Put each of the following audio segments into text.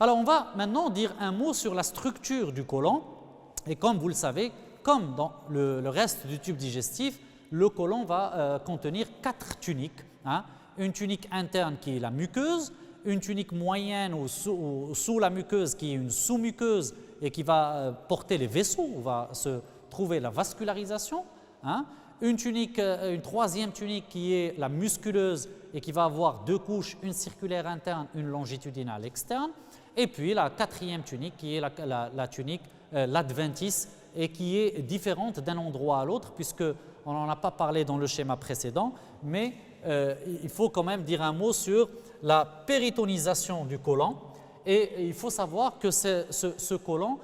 Alors, on va maintenant dire un mot sur la structure du côlon. Et comme vous le savez, comme dans le reste du tube digestif, le côlon va contenir 4 tuniques. Une tunique interne qui est la muqueuse, une tunique moyenne ou sous la muqueuse qui est une sous-muqueuse et qui va porter les vaisseaux, où va se trouver la vascularisation. Une troisième tunique qui est la musculeuse et qui va avoir 2 couches, une circulaire interne, une longitudinale externe. Et puis la 4e tunique qui est la tunique l'adventice et qui est différente d'un endroit à l'autre, puisqu'on n'en a pas parlé dans le schéma précédent, mais il faut quand même dire un mot sur la péritonisation du côlon. Et il faut savoir que ce côlon,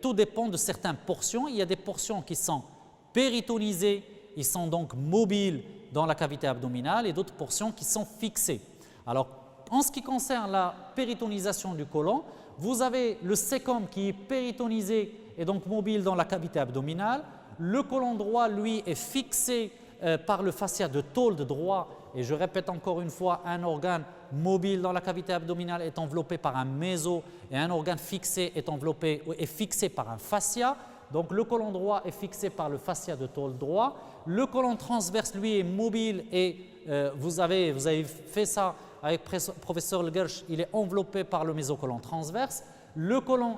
tout dépend de certaines portions. Il y a des portions qui sont péritonisées, ils sont donc mobiles dans la cavité abdominale, et d'autres portions qui sont fixées. Alors, en ce qui concerne la péritonisation du côlon, vous avez le cécum qui est péritonisé et donc mobile dans la cavité abdominale. Le côlon droit, lui, est fixé par le fascia de Tolde droit. Et je répète encore une fois, un organe mobile dans la cavité abdominale est enveloppé par un méso et un organe fixé est fixé par un fascia. Donc le côlon droit est fixé par le fascia de Tolde droit. Le côlon transverse, lui, est mobile et vous avez fait ça avec professeur Le Gersh, il est enveloppé par le mésocolon transverse. Le côlon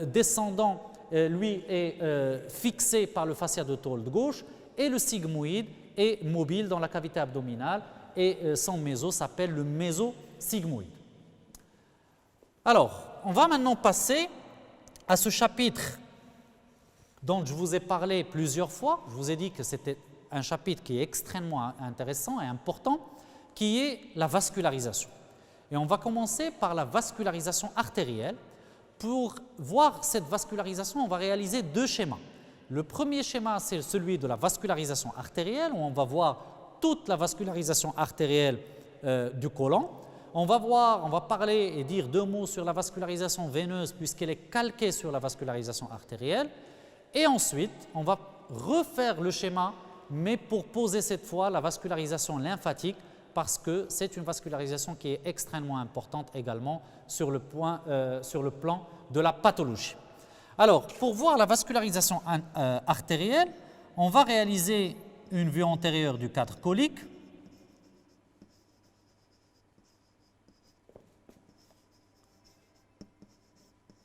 descendant, lui, est fixé par le fascia de Tolde gauche, et le sigmoïde est mobile dans la cavité abdominale et son méso s'appelle le mésosigmoïde. Alors, on va maintenant passer à ce chapitre dont je vous ai parlé plusieurs fois. Je vous ai dit que c'était un chapitre qui est extrêmement intéressant et important, qui est la vascularisation. Et on va commencer par la vascularisation artérielle. Pour voir cette vascularisation, on va réaliser 2 schémas. Le premier schéma, c'est celui de la vascularisation artérielle, où on va voir toute la vascularisation artérielle du côlon. On va parler et dire 2 mots sur la vascularisation veineuse, puisqu'elle est calquée sur la vascularisation artérielle. Et ensuite, on va refaire le schéma, mais pour poser cette fois la vascularisation lymphatique, parce que c'est une vascularisation qui est extrêmement importante également sur le plan de la pathologie. Alors, pour voir la vascularisation artérielle, on va réaliser une vue antérieure du cadre colique.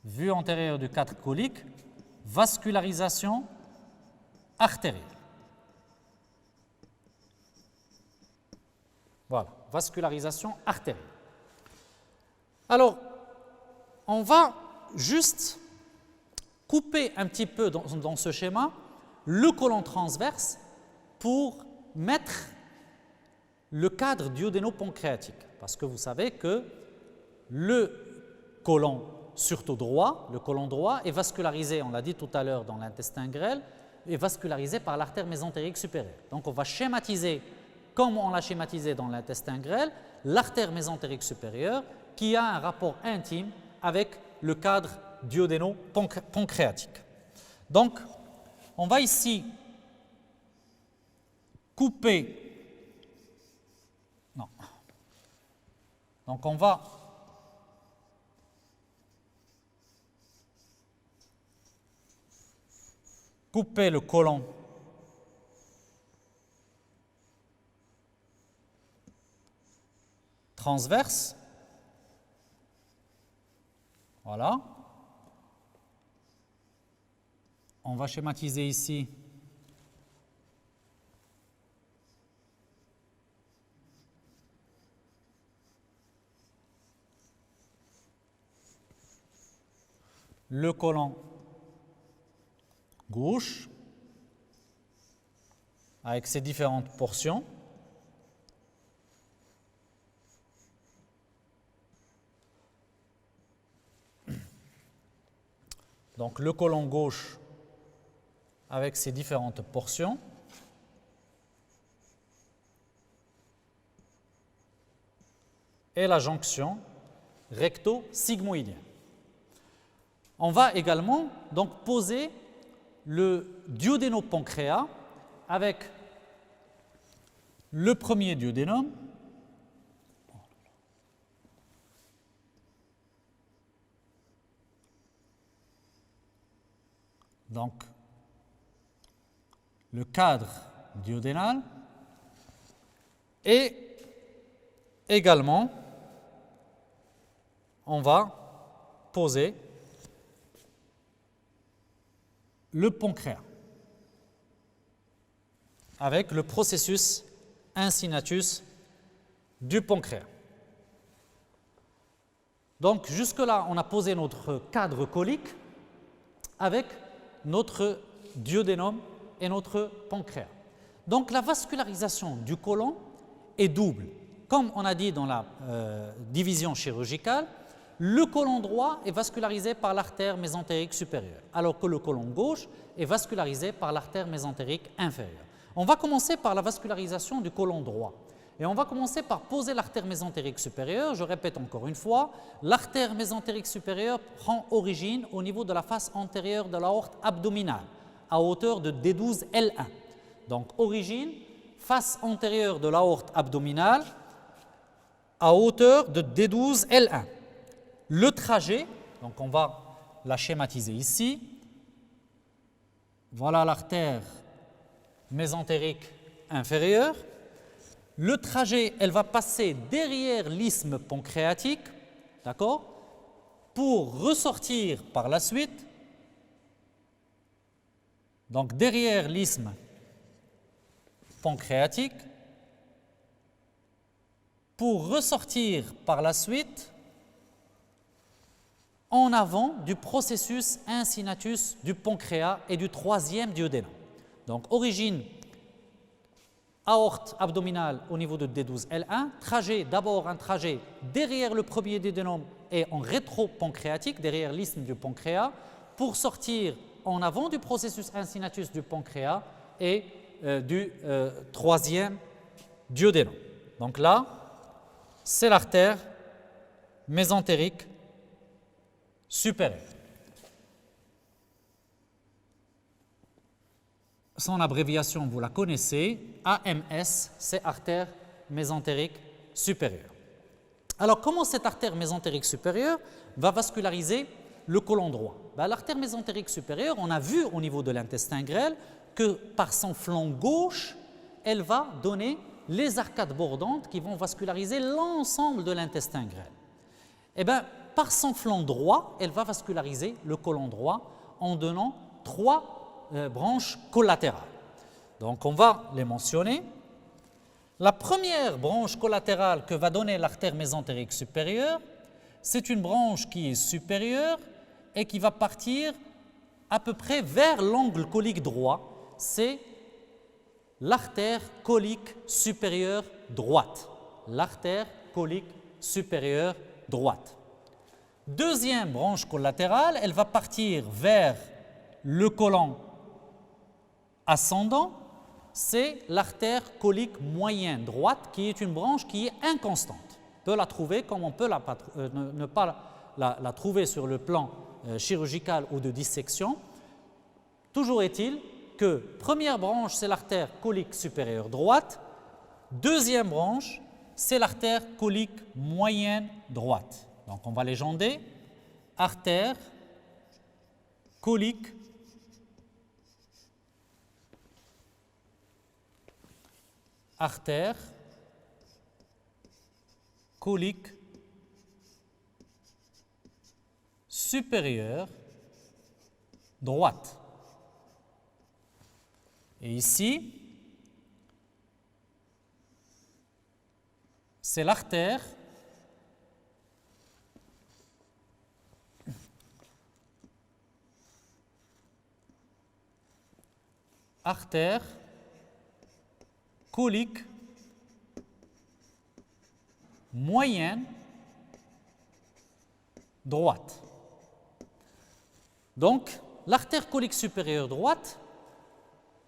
Vue antérieure du cadre colique, vascularisation artérielle. Voilà, vascularisation artérielle. Alors, on va juste couper un petit peu dans ce schéma le côlon transverse pour mettre le cadre duodéno-pancréatique. Parce que vous savez que le côlon, surtout droit, le côlon droit est vascularisé, on l'a dit tout à l'heure dans l'intestin grêle, est vascularisé par l'artère mésentérique supérieure. Donc on va schématiser, comme on l'a schématisé dans l'intestin grêle, l'artère mésentérique supérieure qui a un rapport intime avec le cadre duodéno-pancréatique. Donc, on va ici couper. Non. Donc, on va couper le côlon transverse. Voilà. On va schématiser ici le côlon gauche avec ses différentes portions. Donc le côlon gauche avec ses différentes portions. Et la jonction recto-sigmoïdienne. On va également donc poser le duodénopancréas avec le premier duodénum Donc, le cadre duodénal et également, on va poser le pancréas avec le processus incinatus du pancréas. Donc jusque-là, on a posé notre cadre colique avec notre duodénum et notre pancréas. Donc la vascularisation du côlon est double. Comme on a dit dans la division chirurgicale, le côlon droit est vascularisé par l'artère mésentérique supérieure, alors que le côlon gauche est vascularisé par l'artère mésentérique inférieure. On va commencer par la vascularisation du côlon droit. Et on va commencer par poser l'artère mésentérique supérieure. Je répète encore une fois, l'artère mésentérique supérieure prend origine au niveau de la face antérieure de l'aorte abdominale, à hauteur de D12L1. Donc, origine, face antérieure de l'aorte abdominale, à hauteur de D12L1. Le trajet, donc on va la schématiser ici. Voilà l'artère mésentérique inférieure. Le trajet, elle va passer derrière l'isthme pancréatique, d'accord, pour ressortir par la suite, donc derrière l'isthme pancréatique, pour ressortir par la suite en avant du processus incinatus du pancréas et du troisième duodénum. Donc, origine aorte abdominale au niveau de D12L1, trajet, d'abord un trajet derrière le premier duodénum et en rétro-pancréatique, derrière l'isthme du pancréas, pour sortir en avant du processus incinatus du pancréas et du troisième duodénum. Donc là, c'est l'artère mésentérique supérieure. Son abréviation, vous la connaissez, AMS, c'est artère mésentérique supérieure. Alors, comment cette artère mésentérique supérieure va vasculariser le côlon droit? L'artère mésentérique supérieure, on a vu au niveau de l'intestin grêle que par son flanc gauche, elle va donner les arcades bordantes qui vont vasculariser l'ensemble de l'intestin grêle. Eh bien, par son flanc droit, elle va vasculariser le côlon droit en donnant 3 branches collatérales. Donc, on va les mentionner. La première branche collatérale que va donner l'artère mésentérique supérieure, c'est une branche qui est supérieure et qui va partir à peu près vers l'angle colique droit. C'est l'artère colique supérieure droite. L'artère colique supérieure droite. Deuxième branche collatérale, elle va partir vers le côlon ascendant, c'est l'artère colique moyenne droite qui est une branche qui est inconstante. On peut la trouver comme on peut ne pas la trouver sur le plan chirurgical ou de dissection. Toujours est-il que première branche, c'est l'artère colique supérieure droite. Deuxième branche, c'est l'artère colique moyenne droite. Donc on va légender artère colique artère colique supérieure droite. Et ici, c'est l'artère colique moyenne droite. Donc, l'artère colique supérieure droite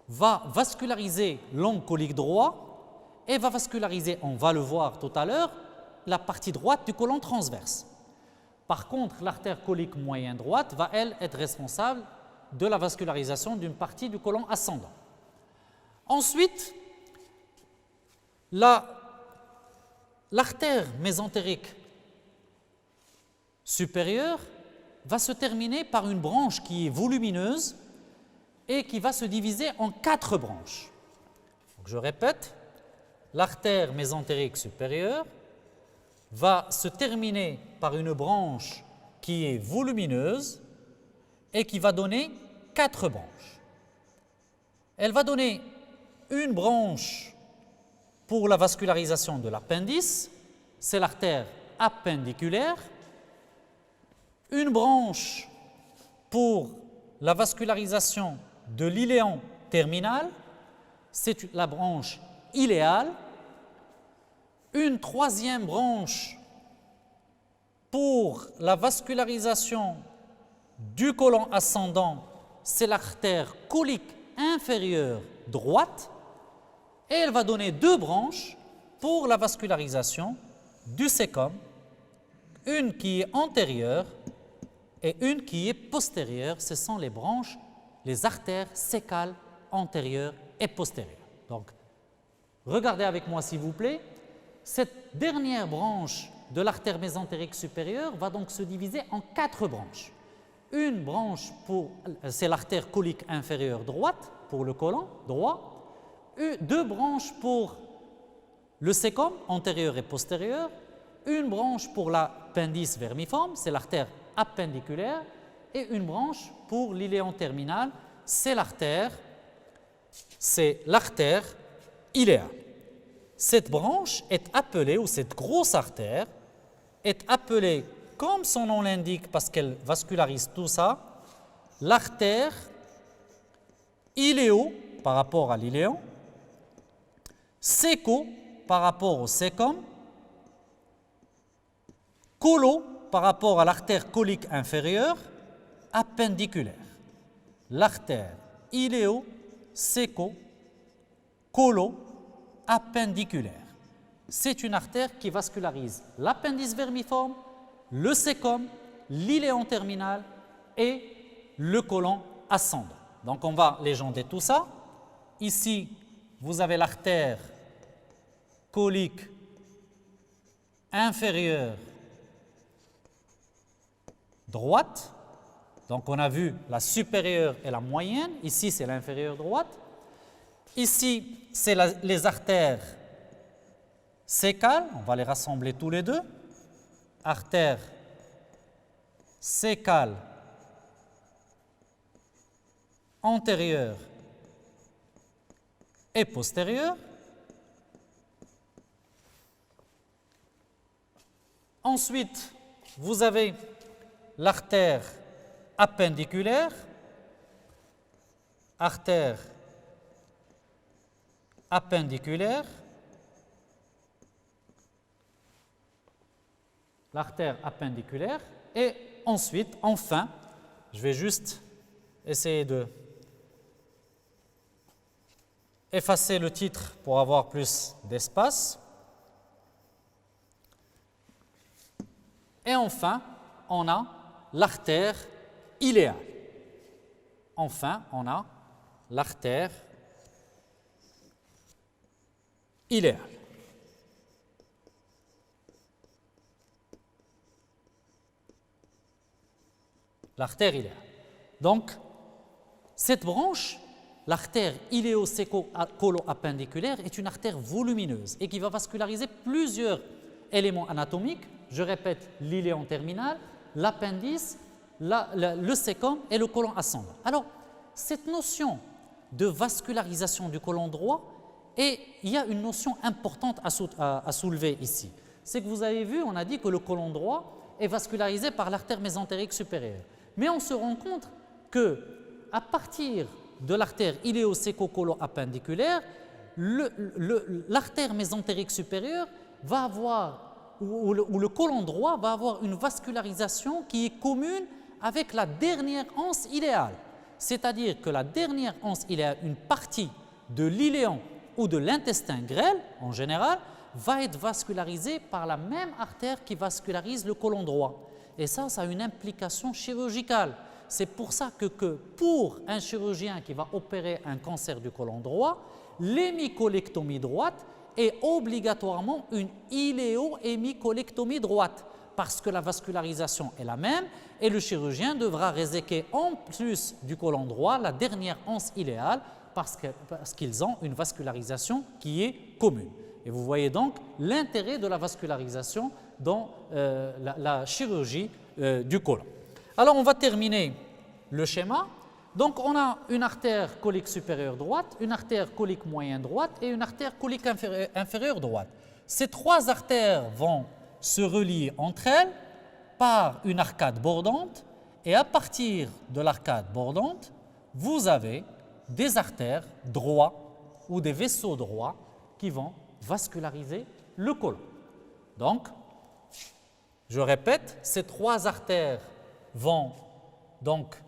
va vasculariser l'angle colique droit et va vasculariser, on va le voir tout à l'heure, la partie droite du côlon transverse. Par contre, l'artère colique moyenne droite va, elle, être responsable de la vascularisation d'une partie du côlon ascendant. Ensuite, l'artère mésentérique supérieure va se terminer par une branche qui est volumineuse et qui va se diviser en 4 branches. Donc, je répète, l'artère mésentérique supérieure va se terminer par une branche qui est volumineuse et qui va donner 4 branches. Elle va donner une branche pour la vascularisation de l'appendice, c'est l'artère appendiculaire, une branche pour la vascularisation de l'iléon terminal, c'est la branche iléale, une troisième branche pour la vascularisation du côlon ascendant, c'est l'artère colique inférieure droite, et elle va donner 2 branches pour la vascularisation du sécum, une qui est antérieure et une qui est postérieure. Ce sont les branches, les artères sécales antérieures et postérieures. Donc, regardez avec moi s'il vous plaît, cette dernière branche de l'artère mésentérique supérieure va donc se diviser en 4 branches. Une branche c'est l'artère colique inférieure droite pour le côlon droit, 2 branches pour le sécum antérieur et postérieur, une branche pour l'appendice vermiforme, c'est l'artère appendiculaire, et une branche pour l'iléon terminal, c'est l'artère iléale. Cette branche est appelée, ou cette grosse artère, est appelée, comme son nom l'indique, parce qu'elle vascularise tout ça, l'artère iléo par rapport à l'iléon, séco par rapport au sécum, colo par rapport à l'artère colique inférieure, appendiculaire. L'artère iléo, séco, colo, appendiculaire. C'est une artère qui vascularise l'appendice vermiforme, le sécum, l'iléon terminal et le côlon ascendant. Donc on va légender tout ça. Ici, vous avez l'artère colique inférieure droite. Donc on a vu la supérieure et la moyenne. Ici, c'est l'inférieure droite. Ici, c'est les artères sécales. On va les rassembler tous les deux. Artère sécale antérieure et postérieure. Ensuite, vous avez l'artère appendiculaire, artère appendiculaire, l'artère appendiculaire, et ensuite, enfin, je vais juste essayer de effacer le titre pour avoir plus d'espace. Et enfin, on a l'artère iléale. Enfin, on a l'artère iléale. L'artère iléale. Donc, cette branche, l'artère iléo-séco-colo-appendiculaire, est une artère volumineuse et qui va vasculariser plusieurs éléments anatomiques. Je répète, l'iléon terminal, l'appendice, le sécum et le côlon ascendant. Alors, cette notion de vascularisation du côlon droit, et il y a une notion importante à soulever ici. C'est que vous avez vu, on a dit que le côlon droit est vascularisé par l'artère mésentérique supérieure. Mais on se rend compte que à partir de l'artère iléo-séco-colo-appendiculaire, l'artère mésentérique supérieure va avoir, ou le côlon droit va avoir une vascularisation qui est commune avec la dernière anse iléale. C'est-à-dire que la dernière anse iléale, une partie de l'iléon ou de l'intestin grêle, en général, va être vascularisée par la même artère qui vascularise le côlon droit. Et ça a une implication chirurgicale. C'est pour ça que pour un chirurgien qui va opérer un cancer du côlon droit, l'hémicolectomie droite est obligatoirement une iléo-hémicolectomie droite. parce que la vascularisation est la même et le chirurgien devra réséquer en plus du côlon droit la dernière anse iléale parce qu'ils ont une vascularisation qui est commune. Et vous voyez donc l'intérêt de la vascularisation dans la chirurgie du côlon. Alors on va terminer le schéma. Donc on a une artère colique supérieure droite, une artère colique moyenne droite et une artère colique inférieure droite. Ces trois artères vont se relier entre elles par une arcade bordante et à partir de l'arcade bordante, vous avez des artères droits ou des vaisseaux droits qui vont vasculariser le côlon. Donc, je répète, ces trois artères vont donc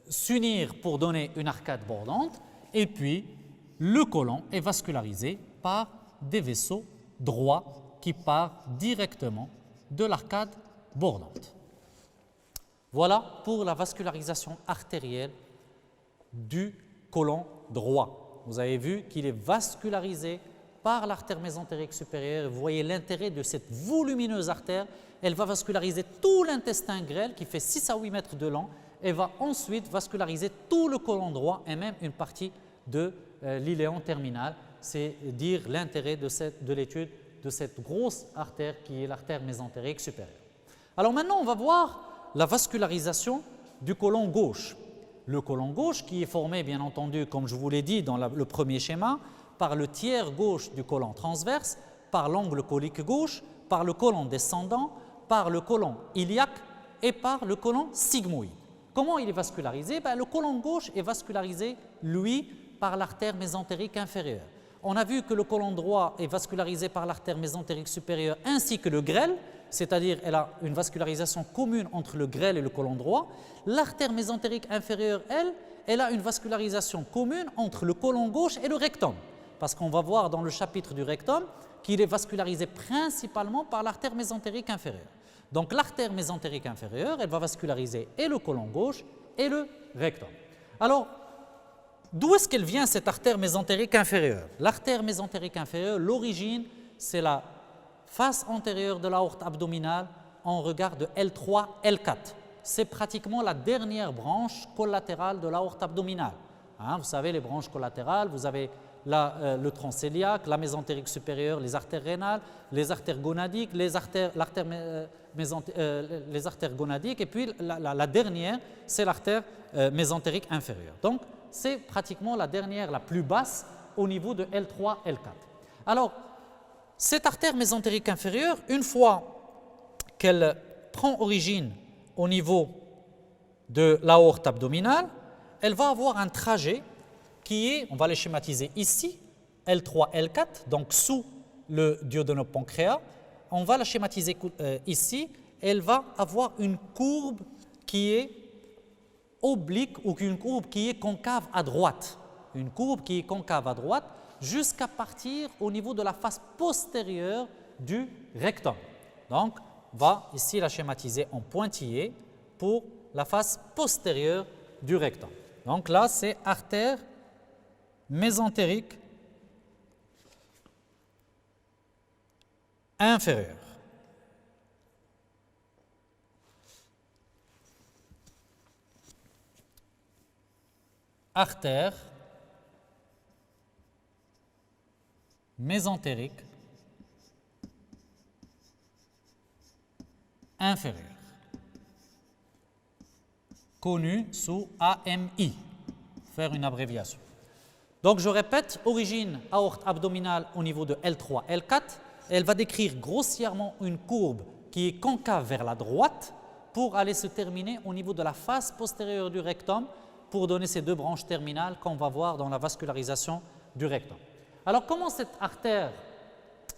s'unir pour donner une arcade bordante et puis le côlon est vascularisé par des vaisseaux droits qui partent directement de l'arcade bordante. Voilà pour la vascularisation artérielle du côlon droit. Vous avez vu qu'il est vascularisé par l'artère mésentérique supérieure. Vous voyez l'intérêt de cette volumineuse artère. Elle va vasculariser tout l'intestin grêle qui fait 6 à 8 mètres de long et va ensuite vasculariser tout le côlon droit et même une partie de l'iléon terminal. C'est dire l'intérêt de l'étude de cette grosse artère qui est l'artère mésentérique supérieure. Alors maintenant, on va voir la vascularisation du côlon gauche. Le côlon gauche qui est formé, bien entendu, comme je vous l'ai dit dans le premier schéma, par le tiers gauche du côlon transverse, par l'angle colique gauche, par le côlon descendant, par le côlon iliaque et par le côlon sigmoïde. Comment il est vascularisé? Le côlon gauche est vascularisé, lui, par l'artère mésentérique inférieure. On a vu que le côlon droit est vascularisé par l'artère mésentérique supérieure ainsi que le grêle, c'est-à-dire elle a une vascularisation commune entre le grêle et le côlon droit. L'artère mésentérique inférieure, elle a une vascularisation commune entre le côlon gauche et le rectum, parce qu'on va voir dans le chapitre du rectum qu'il est vascularisé principalement par l'artère mésentérique inférieure. Donc l'artère mésentérique inférieure, elle va vasculariser et le côlon gauche et le rectum. Alors, d'où est-ce qu'elle vient cette artère mésentérique inférieure? L'artère mésentérique inférieure, l'origine, c'est la face antérieure de l'aorte abdominale en regard de L3, L4. C'est pratiquement la dernière branche collatérale de l'aorte abdominale. Vous savez, les branches collatérales, vous avez le tronc cœliaque, la mésentérique supérieure, les artères rénales, les artères gonadiques, les artères gonadiques, et puis la dernière, c'est l'artère mésentérique inférieure. Donc, c'est pratiquement la dernière, la plus basse, au niveau de L3, L4. Alors, cette artère mésentérique inférieure, une fois qu'elle prend origine au niveau de l'aorte abdominale, elle va avoir un trajet qui est, on va les schématiser ici, L3, L4, donc sous le duodénopancréas. On va la schématiser ici, elle va avoir une courbe qui est oblique ou une courbe qui est concave à droite. Une courbe qui est concave à droite jusqu'à partir au niveau de la face postérieure du rectum. Donc, on va ici la schématiser en pointillé pour la face postérieure du rectum. Donc là, c'est artère mésentérique inférieure. Artère mésentérique inférieure, connue sous AMI, faire une abréviation. Donc je répète, origine aorte abdominale au niveau de L3, L4, elle va décrire grossièrement une courbe qui est concave vers la droite pour aller se terminer au niveau de la face postérieure du rectum pour donner ces deux branches terminales qu'on va voir dans la vascularisation du rectum. Alors comment cette artère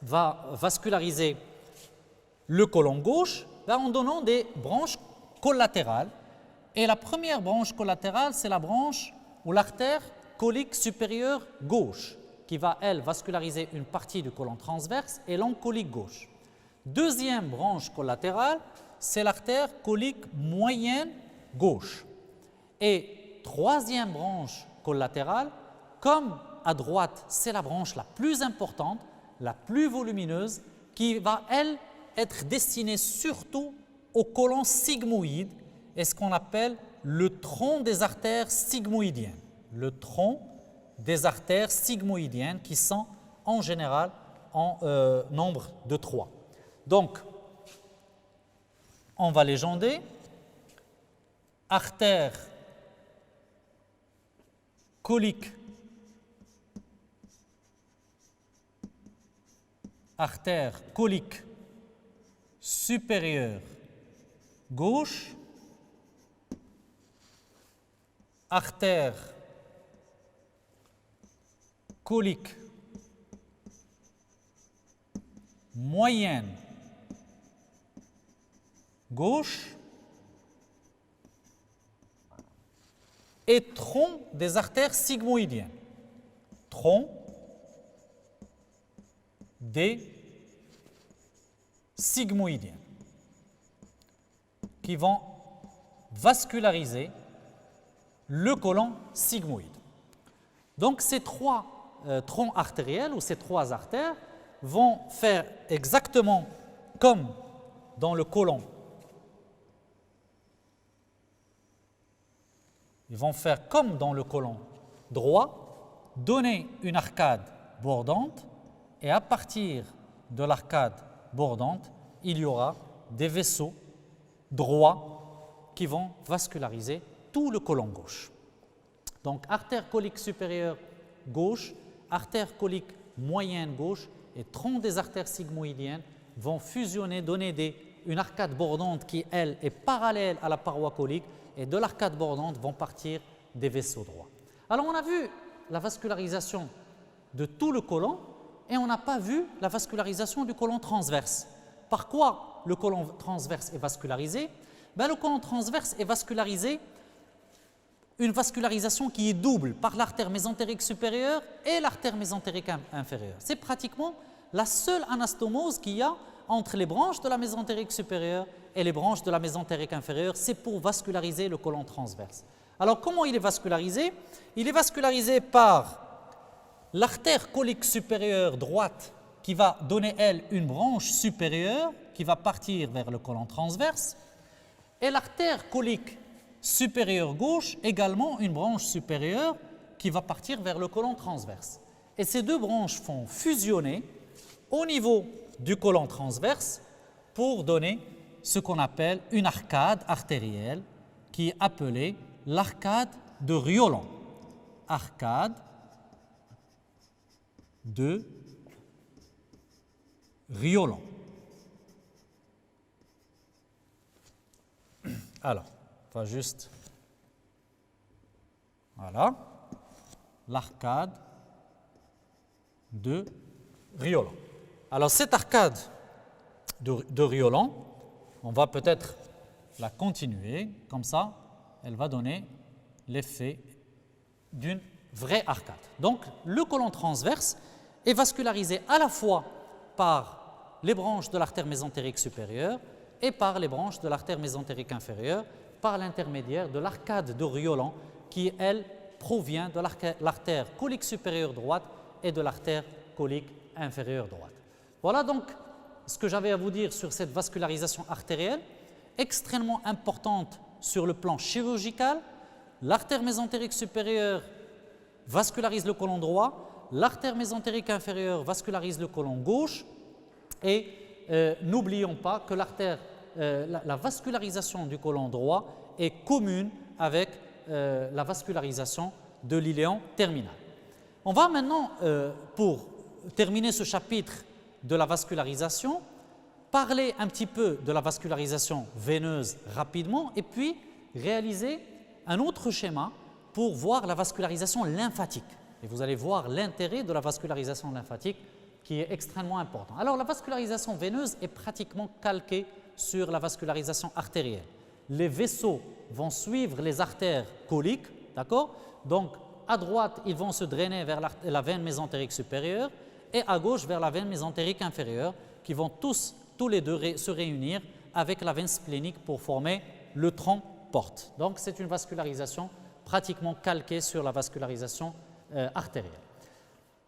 va vasculariser le côlon gauche? En donnant des branches collatérales. Et la première branche collatérale, c'est la branche ou l'artère colique supérieure gauche qui va, elle, vasculariser une partie du côlon transverse et l'angle colique gauche. Deuxième branche collatérale, c'est l'artère colique moyenne gauche. Et troisième branche collatérale, comme à droite, c'est la branche la plus importante, la plus volumineuse, qui va, elle, être destiné surtout au côlon sigmoïde et ce qu'on appelle le tronc des artères sigmoïdiennes. Le tronc des artères sigmoïdiennes qui sont en général en nombre de 3. Donc, on va légender. Artère colique, artère colique supérieure gauche, artère colique moyenne gauche et tronc des artères sigmoïdiennes. Tronc des sigmoïdiennes qui vont vasculariser le côlon sigmoïde. Donc ces trois troncs artériels ou ces trois artères vont faire exactement comme dans le côlon. Ils vont faire comme dans le côlon droit, donner une arcade bordante et à partir de l'arcade bordante, il y aura des vaisseaux droits qui vont vasculariser tout le côlon gauche. Donc artère colique supérieure gauche, artère colique moyenne gauche et tronc des artères sigmoïdiennes vont fusionner, donner une arcade bordante qui, elle, est parallèle à la paroi colique et de l'arcade bordante vont partir des vaisseaux droits. Alors on a vu la vascularisation de tout le côlon et on n'a pas vu la vascularisation du côlon transverse. Par quoi le côlon transverse est vascularisé? Le côlon transverse est vascularisé, une vascularisation qui est double par l'artère mésentérique supérieure et l'artère mésentérique inférieure. C'est pratiquement la seule anastomose qu'il y a entre les branches de la mésentérique supérieure et les branches de la mésentérique inférieure, c'est pour vasculariser le côlon transverse. Alors comment il est vascularisé? Il est vascularisé par l'artère colique supérieure droite qui va donner, elle, une branche supérieure qui va partir vers le côlon transverse et l'artère colique supérieure gauche, également une branche supérieure qui va partir vers le côlon transverse. Et ces deux branches vont fusionner au niveau du côlon transverse pour donner ce qu'on appelle une arcade artérielle qui est appelée l'arcade de Riolan. Arcade de Riolan. Alors, on va juste, voilà, l'arcade de Riolan. Alors cette arcade de Riolan, on va peut-être la continuer, comme ça, elle va donner l'effet d'une vraie arcade. Donc le côlon transverse est vascularisé à la fois par les branches de l'artère mésentérique supérieure et par les branches de l'artère mésentérique inférieure par l'intermédiaire de l'arcade de Riolan qui, elle, provient de l'artère colique supérieure droite et de l'artère colique inférieure droite. Voilà donc ce que j'avais à vous dire sur cette vascularisation artérielle, extrêmement importante sur le plan chirurgical. L'artère mésentérique supérieure vascularise le côlon droit, l'artère mésentérique inférieure vascularise le côlon gauche et n'oublions pas que la vascularisation du côlon droit est commune avec la vascularisation de l'iléon terminal. On va maintenant, pour terminer ce chapitre de la vascularisation, parler un petit peu de la vascularisation veineuse rapidement et puis réaliser un autre schéma pour voir la vascularisation lymphatique. Et vous allez voir l'intérêt de la vascularisation lymphatique qui est extrêmement important. Alors la vascularisation veineuse est pratiquement calquée sur la vascularisation artérielle. Les vaisseaux vont suivre les artères coliques, d'accord? Donc à droite, ils vont se drainer vers la veine mésentérique supérieure et à gauche vers la veine mésentérique inférieure qui vont tous les deux se réunir avec la veine splénique pour former le tronc porte. Donc c'est une vascularisation pratiquement calquée sur la vascularisation artérielle.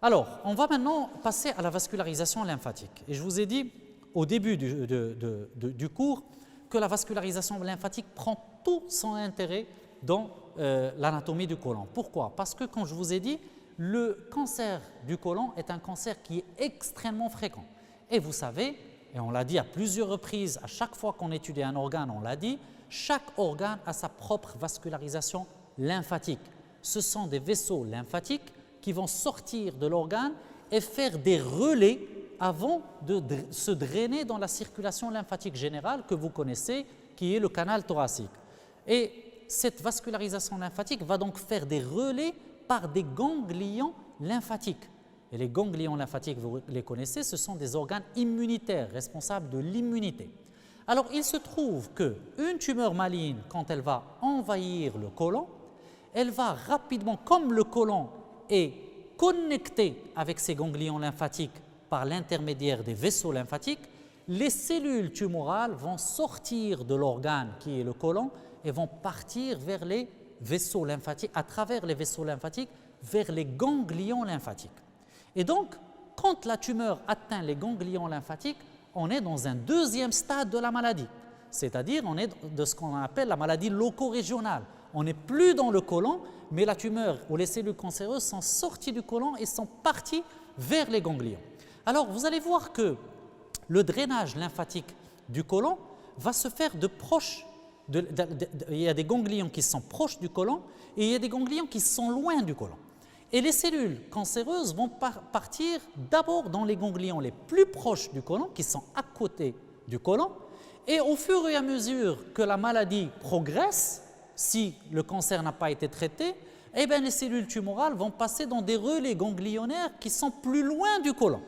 Alors, on va maintenant passer à la vascularisation lymphatique. Et je vous ai dit, au début du cours que la vascularisation lymphatique prend tout son intérêt dans l'anatomie du côlon. Pourquoi? Parce que, comme je vous ai dit, le cancer du côlon est un cancer qui est extrêmement fréquent. Et vous savez, et on l'a dit à plusieurs reprises, à chaque fois qu'on étudie un organe, on l'a dit, chaque organe a sa propre vascularisation lymphatique. Ce sont des vaisseaux lymphatiques qui vont sortir de l'organe et faire des relais avant de se drainer dans la circulation lymphatique générale que vous connaissez, qui est le canal thoracique. Et cette vascularisation lymphatique va donc faire des relais par des ganglions lymphatiques. Et les ganglions lymphatiques, vous les connaissez, ce sont des organes immunitaires responsables de l'immunité. Alors, il se trouve qu'une tumeur maligne, quand elle va envahir le côlon, elle va rapidement, comme le côlon est connecté avec ces ganglions lymphatiques par l'intermédiaire des vaisseaux lymphatiques, les cellules tumorales vont sortir de l'organe qui est le côlon et vont partir vers les vaisseaux lymphatiques, à travers les vaisseaux lymphatiques, vers les ganglions lymphatiques. Et donc, quand la tumeur atteint les ganglions lymphatiques, on est dans un deuxième stade de la maladie, c'est-à-dire on est de ce qu'on appelle la maladie loco-régionale. On n'est plus dans le côlon, mais la tumeur ou les cellules cancéreuses sont sorties du côlon et sont parties vers les ganglions. Alors, vous allez voir que le drainage lymphatique du côlon va se faire de proche. Il y a des ganglions qui sont proches du côlon et il y a des ganglions qui sont loin du côlon. Et les cellules cancéreuses vont partir d'abord dans les ganglions les plus proches du côlon, qui sont à côté du côlon, et au fur et à mesure que la maladie progresse, si le cancer n'a pas été traité, eh bien les cellules tumorales vont passer dans des relais ganglionnaires qui sont plus loin du côlon.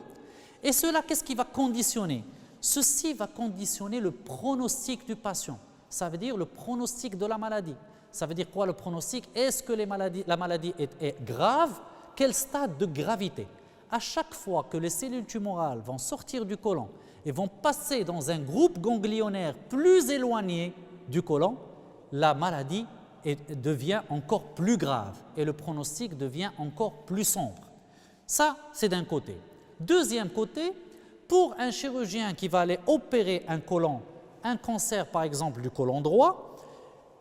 Et cela, qu'est-ce qui va conditionner? Ceci va conditionner le pronostic du patient. Ça veut dire le pronostic de la maladie. Ça veut dire quoi le pronostic? Est-ce que la maladie est grave? Quel stade de gravité? À chaque fois que les cellules tumorales vont sortir du côlon et vont passer dans un groupe ganglionnaire plus éloigné du côlon, la maladie devient encore plus grave et le pronostic devient encore plus sombre. Ça, c'est d'un côté. Deuxième côté, pour un chirurgien qui va aller opérer un côlon, un cancer par exemple du côlon droit,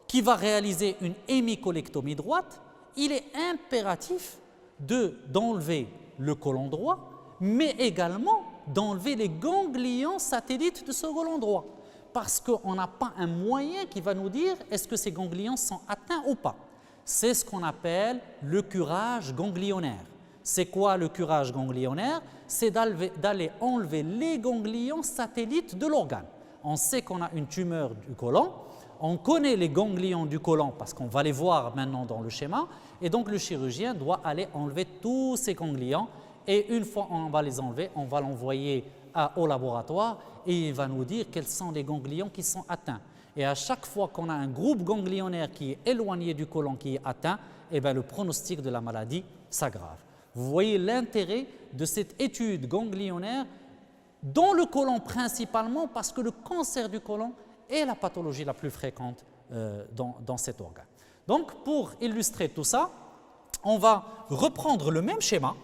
qui va réaliser une hémicolectomie droite, il est impératif d'enlever le côlon droit, mais également d'enlever les ganglions satellites de ce côlon droit, parce qu'on n'a pas un moyen qui va nous dire est-ce que ces ganglions sont atteints ou pas. C'est ce qu'on appelle le curage ganglionnaire. C'est quoi le curage ganglionnaire? C'est d'aller enlever les ganglions satellites de l'organe. On sait qu'on a une tumeur du côlon, on connaît les ganglions du côlon parce qu'on va les voir maintenant dans le schéma, et donc le chirurgien doit aller enlever tous ces ganglions, et une fois on va les enlever, on va l'envoyer au laboratoire et il va nous dire quels sont les ganglions qui sont atteints. Et à chaque fois qu'on a un groupe ganglionnaire qui est éloigné du côlon qui est atteint, eh bien le pronostic de la maladie s'aggrave. Vous voyez l'intérêt de cette étude ganglionnaire dans le côlon principalement, parce que le cancer du côlon est la pathologie la plus fréquente dans cet organe. Donc, pour illustrer tout ça, on va reprendre le même schéma,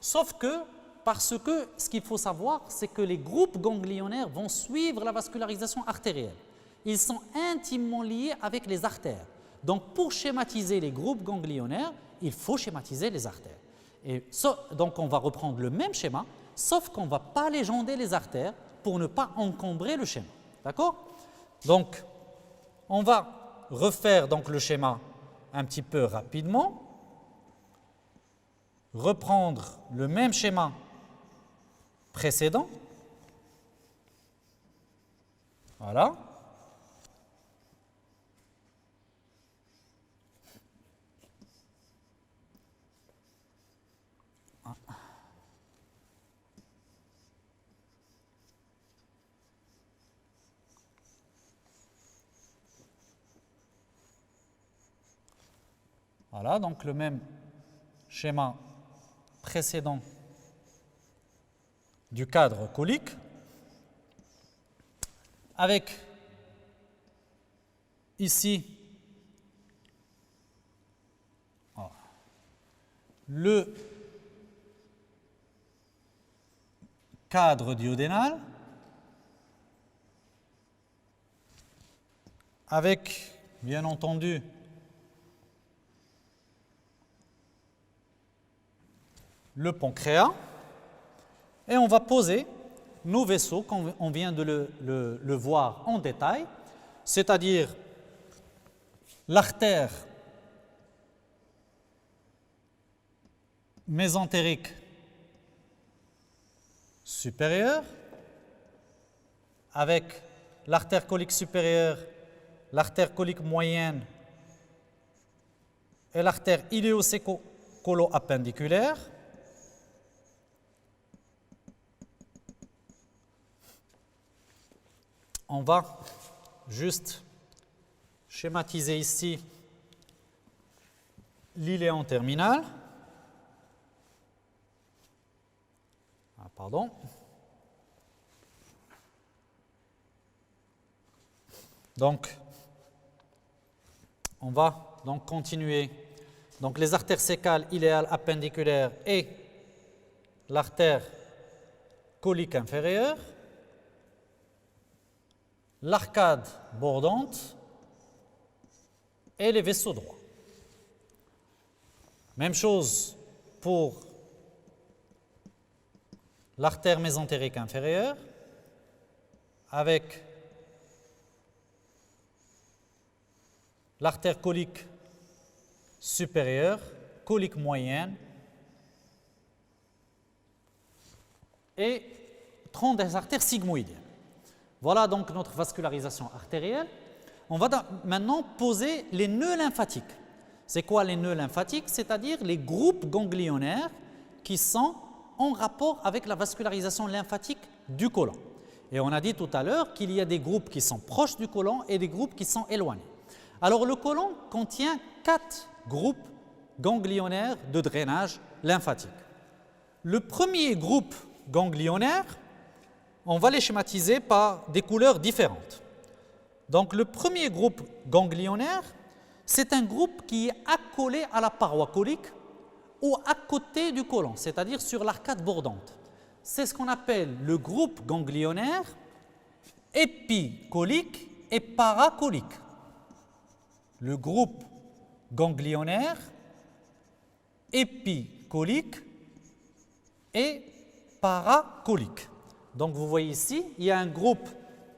sauf que, parce que ce qu'il faut savoir, c'est que les groupes ganglionnaires vont suivre la vascularisation artérielle. Ils sont intimement liés avec les artères. Donc, pour schématiser les groupes ganglionnaires, il faut schématiser les artères. Et donc, on va reprendre le même schéma, sauf qu'on ne va pas légender les artères pour ne pas encombrer le schéma. D'accord? Donc, on va refaire donc le schéma un petit peu rapidement, reprendre le même schéma précédent. Voilà. Voilà, donc le même schéma précédent du cadre colique, avec ici le cadre duodénal avec, bien entendu, le pancréas, et on va poser nos vaisseaux, comme on vient de le voir en détail, c'est-à-dire l'artère mésentérique supérieure, avec l'artère colique supérieure, l'artère colique moyenne et l'artère iléocécolo-appendiculaire. On va juste schématiser ici l'iléon terminal. Pardon. Donc, on va donc continuer. Donc, les artères sécales, iléales, appendiculaires et l'artère colique inférieure, l'arcade bordante et les vaisseaux droits. Même chose pour l'artère mésentérique inférieure avec l'artère colique supérieure, colique moyenne et tronc des artères sigmoïdiennes. Voilà donc notre vascularisation artérielle. On va maintenant poser les nœuds lymphatiques. C'est quoi les nœuds lymphatiques? C'est-à-dire les groupes ganglionnaires qui sont en rapport avec la vascularisation lymphatique du côlon. Et on a dit tout à l'heure qu'il y a des groupes qui sont proches du côlon et des groupes qui sont éloignés. Alors le côlon contient 4 groupes ganglionnaires de drainage lymphatique. Le premier groupe ganglionnaire, on va les schématiser par des couleurs différentes. Donc le premier groupe ganglionnaire, c'est un groupe qui est accolé à la paroi colique ou à côté du côlon, c'est-à-dire sur l'arcade bordante. C'est ce qu'on appelle le groupe ganglionnaire épicolique et paracolique. Le groupe ganglionnaire épicolique et paracolique. Donc vous voyez ici, il y a un groupe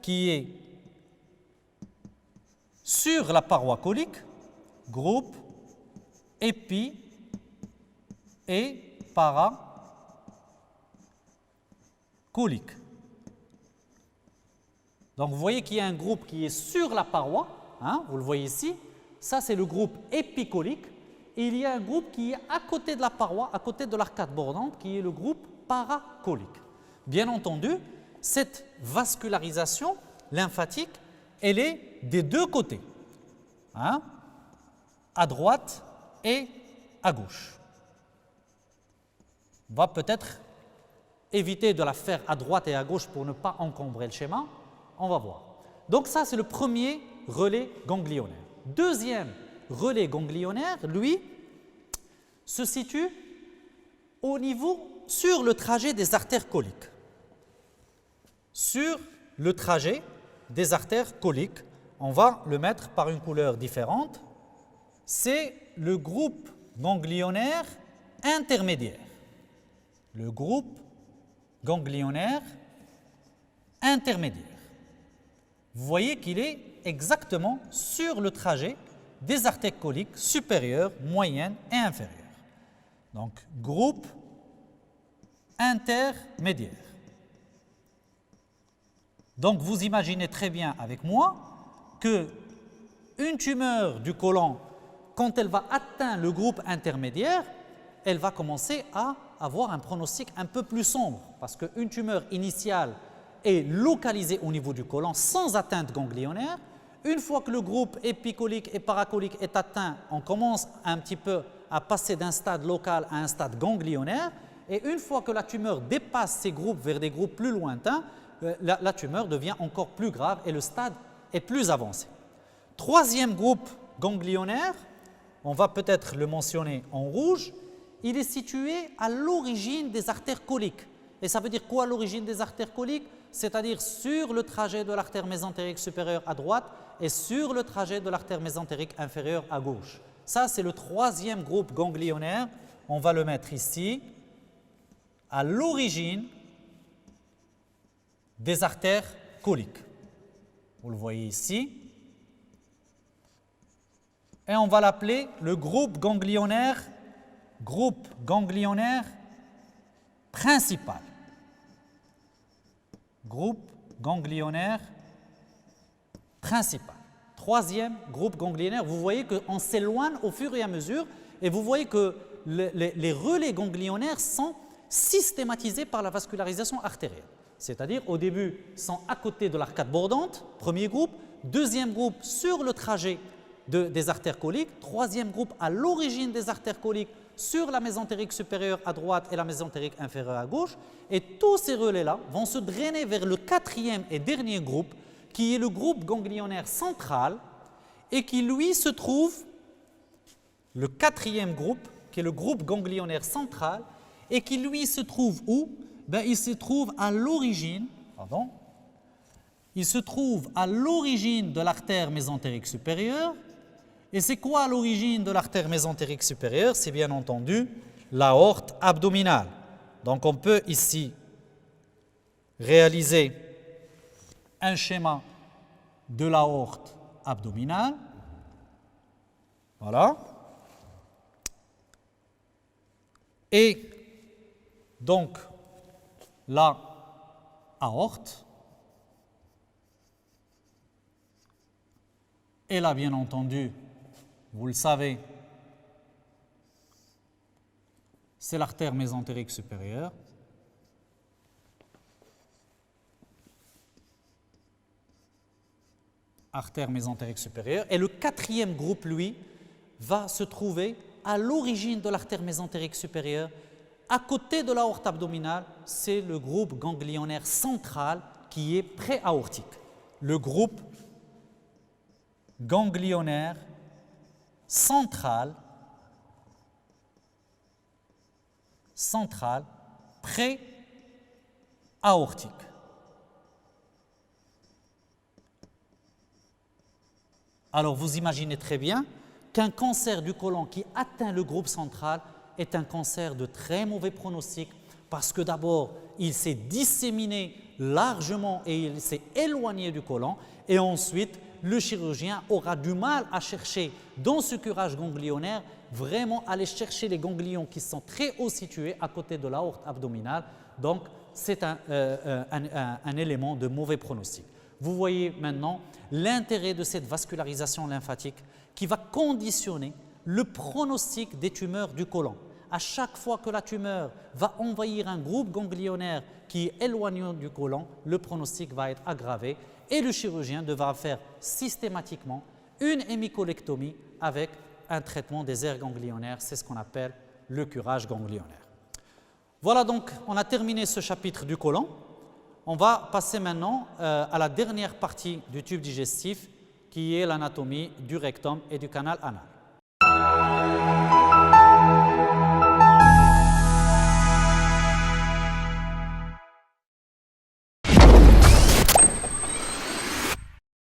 qui est sur la paroi colique, groupe épi et paracolique. Donc vous voyez qu'il y a un groupe qui est sur la paroi, vous le voyez ici, ça c'est le groupe épicolique, et il y a un groupe qui est à côté de la paroi, à côté de l'arcade bordante, qui est le groupe paracolique. Bien entendu, cette vascularisation lymphatique, elle est des deux côtés, à droite et à gauche. On va peut-être éviter de la faire à droite et à gauche pour ne pas encombrer le schéma. On va voir. Donc ça, c'est le premier relais ganglionnaire. Deuxième relais ganglionnaire, lui, se situe au niveau, sur le trajet des artères coliques. Sur le trajet des artères coliques, on va le mettre par une couleur différente. C'est le groupe ganglionnaire intermédiaire. Le groupe ganglionnaire intermédiaire. Vous voyez qu'il est exactement sur le trajet des artères coliques supérieures, moyennes et inférieures. Donc, groupe intermédiaire. Donc, vous imaginez très bien avec moi que une tumeur du côlon, quand elle va atteindre le groupe intermédiaire, elle va commencer à avoir un pronostic un peu plus sombre parce qu'une tumeur initiale est localisée au niveau du côlon sans atteinte ganglionnaire. Une fois que le groupe épicolique et paracolique est atteint, on commence un petit peu à passer d'un stade local à un stade ganglionnaire. Et une fois que la tumeur dépasse ces groupes vers des groupes plus lointains, la tumeur devient encore plus grave et le stade est plus avancé. Troisième groupe ganglionnaire, on va peut-être le mentionner en rouge, il est situé à l'origine des artères coliques. Et ça veut dire quoi l'origine des artères coliques? c'est-à-dire sur le trajet de l'artère mésentérique supérieure à droite et sur le trajet de l'artère mésentérique inférieure à gauche. Ça, c'est le troisième groupe ganglionnaire. On va le mettre ici, à l'origine des artères coliques. Vous le voyez ici. Et on va l'appeler le groupe ganglionnaire principal. Groupe ganglionnaire principal. Troisième groupe ganglionnaire, vous voyez qu'on s'éloigne au fur et à mesure et vous voyez que les relais ganglionnaires sont systématisés par la vascularisation artérielle. C'est-à-dire au début sont à côté de l'arcade bordante, premier groupe, deuxième groupe sur le trajet des artères coliques, troisième groupe à l'origine des artères coliques sur la mésentérique supérieure à droite et la mésentérique inférieure à gauche, et tous ces relais-là vont se drainer vers le quatrième et dernier groupe qui est le groupe ganglionnaire central et qui lui se trouve, le quatrième groupe qui est le groupe ganglionnaire central et qui lui se trouve où? Il se trouve à l'origine, il se trouve à l'origine de l'artère mésentérique supérieure. Et c'est quoi l'origine de l'artère mésentérique supérieure? C'est bien entendu l'aorte abdominale. Donc on peut ici réaliser un schéma de l'aorte abdominale. Voilà. Et donc la aorte, et là bien entendu, vous le savez, c'est l'artère mésentérique supérieure. Artère mésentérique supérieure. Et le quatrième groupe, lui, va se trouver à l'origine de l'artère mésentérique supérieure. À côté de l'aorte abdominale, c'est le groupe ganglionnaire central qui est pré-aortique. Le groupe ganglionnaire central pré-aortique. Alors vous imaginez très bien qu'un cancer du côlon qui atteint le groupe central est un cancer de très mauvais pronostic parce que d'abord il s'est disséminé largement et il s'est éloigné du côlon, et ensuite le chirurgien aura du mal à chercher dans ce curage ganglionnaire, vraiment aller chercher les ganglions qui sont très haut situés à côté de l'aorte abdominale. Donc c'est un élément de mauvais pronostic. Vous voyez maintenant l'intérêt de cette vascularisation lymphatique qui va conditionner le pronostic des tumeurs du côlon. À chaque fois que la tumeur va envahir un groupe ganglionnaire qui est éloigné du côlon, le pronostic va être aggravé et le chirurgien devra faire systématiquement une hémicolectomie avec un traitement des aires ganglionnaires. C'est ce qu'on appelle le curage ganglionnaire. Voilà, donc on a terminé ce chapitre du côlon. On va passer maintenant à la dernière partie du tube digestif qui est l'anatomie du rectum et du canal anal.